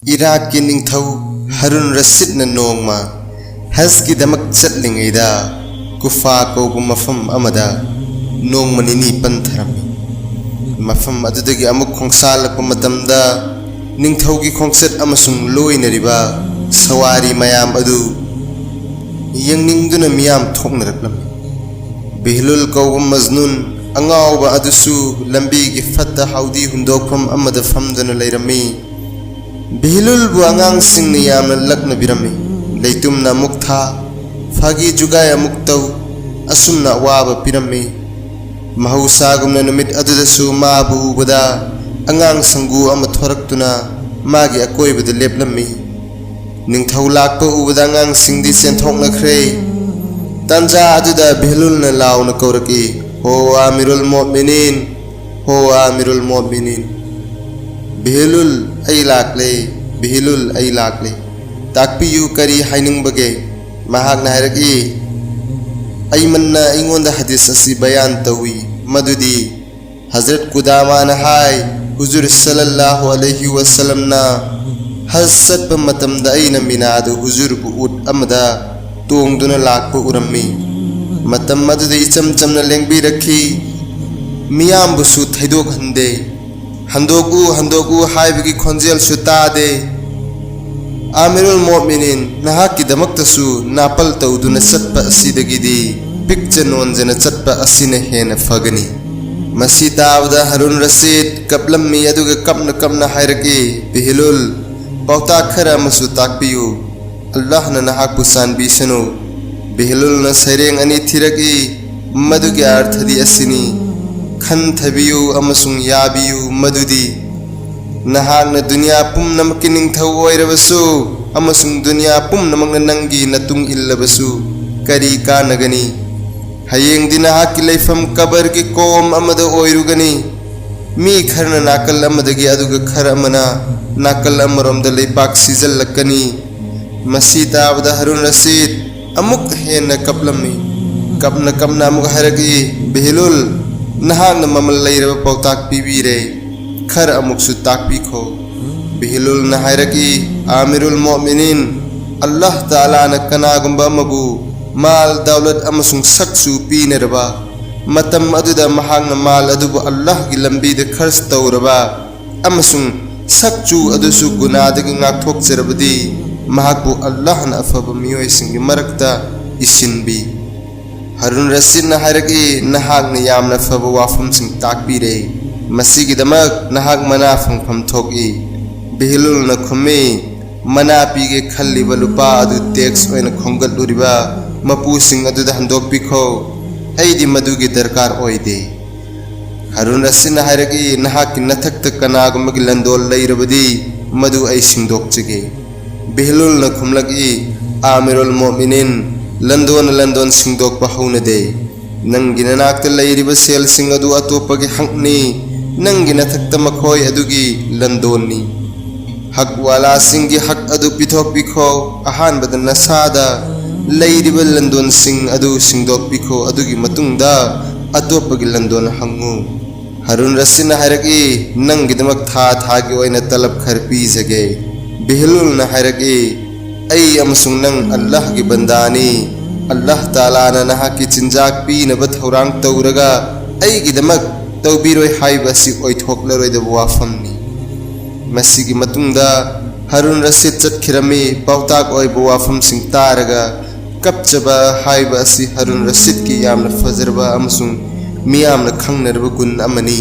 Iraq की निंगथौ हारून रशीद न नोंगमा हज की दमक चटलिंगैदा कुफा कौगु मफम अमदा नोंगमनि नि पंथरमी मफम अदुदगी अमुक खोंगसालकपा मतमदा निंगथौगी खोंगसत अमसुंग लोइनरिबा सवारी मयाम अदु यंगनिंगदुना मियाम थोंगनरकलमी बिहलुल कौगु मजनून अंगावबा अदुसु लंबीगी फत्ता हाउदी हुंदोकफम अमदा फमदुना लैरमी बिहलुल बु अंगांग सिंगनि यामना लक्ना बिरमी लैतुमना मुक्था फागी जुगाय मुक्तौ असुमना वाबा पिरमी महौसागुमना नुमित अदुदसु माबु उबदा अंगांग संगु अमा थोरक्तुना मागी अकोइबदा लेपलमी निंगथौ लाकपा उबदा अंगांग सिंगदि चेंथोकनख्रे तंजा अदुदा बिहलुलना लाउना कौरकी हो आमिरुल मोमिनीन हो आमिरुल मोमिनीन बिहलुल ऐ लाकले बिहलुल ऐ लाकले ताकपियु करी हाइनिंगबगे महाकना हायरकी अयमन्ना इंगोंदा हदीस असि बयान तवी मदुदी हजरत कुदामा ना हाय हुजूर सल्लल्लाहु अलैहि वसल्लम ना हज सत्प मतमदा अयना मिनादु हुजूर बु उट अमदा तोंगदुना लाकपा उरम्मी मतम मदुदी इचम चमना लेंगबी रखी मियाम बुसु थैदोक हंदे हंदोकु हंदोकु हाइबगी खोंजेल सुतादे आमिरुल मोमिनीन नहाकी दमक्तसु नापल तौदुना चटपा असिदगिदी पिक्चर नोंजना चटपा असिना हेना फगनी मसी ताबदा हारून रशीद कपलम्मी अदुगा कपना कपना हायरकी बिहलुल पौता खरा मसु ताकपियु अल्लाह ना नहाकु सानबीसनु बिहलुल ना सैरेंग अनि थिरकी मदुगी अर्थदी असिनी खंथबियु अमसुंग याबियु मदुदी नहाकना दुनिया पुम्नमकी निंगथौ ओइरबसु अमसुंग दुनिया पुम्नमंगना नंगी नतुंग इल्लबसु करी कानगनी हयेंगदि नहाकी लैफम कबर की कोम अमदा ओइरुगनी मी खरना नाकल अमदगी अदुगा खर अमना नाकल अमरोमदा लैपाक सिजल्लकनी मसी ताबदा हारून रशीद अमुक हेना कपलम्मी कपना कपना अमुक हायरकी बिहलुल नहाकना ममल लैरबा पौताक पीबीरे खर अमुकसु ताकपीखो बिहलुल ना हायरकी आमिरुल मोमिनीन अल्लाह ताला ना कनागुंबा मबु माल दौलत अमसुंग सक्सु पीनरबा मतम अदुदा महांगना माल अदुबु अल्लाह की लंबीदा खर्च तौरबा अमसुंग सक्चु अदुसु गुनादगी ngaktokcerabadi mahakbu अल्लाह ना अफबा मियोइसिंगी मरक्ता इसिनबी हारून रशीद ना हायरकी नहाकना यामना फबा वाफमसिंग ताकपीरे मसीगिदमक नहाक मना फंगफम थोकी बिहलुल ना खुमी मना पीगे खल्लिबा लुपा अदु टैक्स ओइना खोंगलुरिबा मपुसिंग अदुदा हंदोकपिखो ऐदि मदुगी दरकार ओइदे हारून रशीद ना हायरकी नहाकी नथक्ता कनागुमगी लंदोल लैरबदी मदु ऐ सिंगदोकचगे बिहलुल ना खुमलगी आमिरुल मोमिनीन लंदोन सिंगदोकपा हौनदे नंगी ननाक्ता लैरिबा सेल सिंग अदु अतोपगी हंकनी नंगी नथक्ता मखोय अदुगी लंदोनी हक वाला सिंगी हक अदु पिथोक पिखो अहानबदा नसादा लैरिबा लंदोन सिंग अदु सिंगदोक पिखो अदुगी मतुंगदा अतोपगी लंदोन हंगु हारून रशीद ना हायरकी नंगी दमक था थागी ओइना तलब खर पीजगे बिहलुल ना हायरकी ऐ अमसुंग नंग अल्लाह की बंदानी अल्लाह ताला ना नहाकी चिंजाक पीनबा थौरांग तौरगा ऐगी दमक तौबीरोय हाइबासी ओइथोकलरोयदबा वाफमनी मसीगी मतुंगदा हारून रशीद चटखिरमी पौताक ओइबा वाफमसिंग तारगा कपचबा हाइबासी हारून रशीद की यामना फजरबा अमसुंग मियामना खंगनरबा गुण अमनी।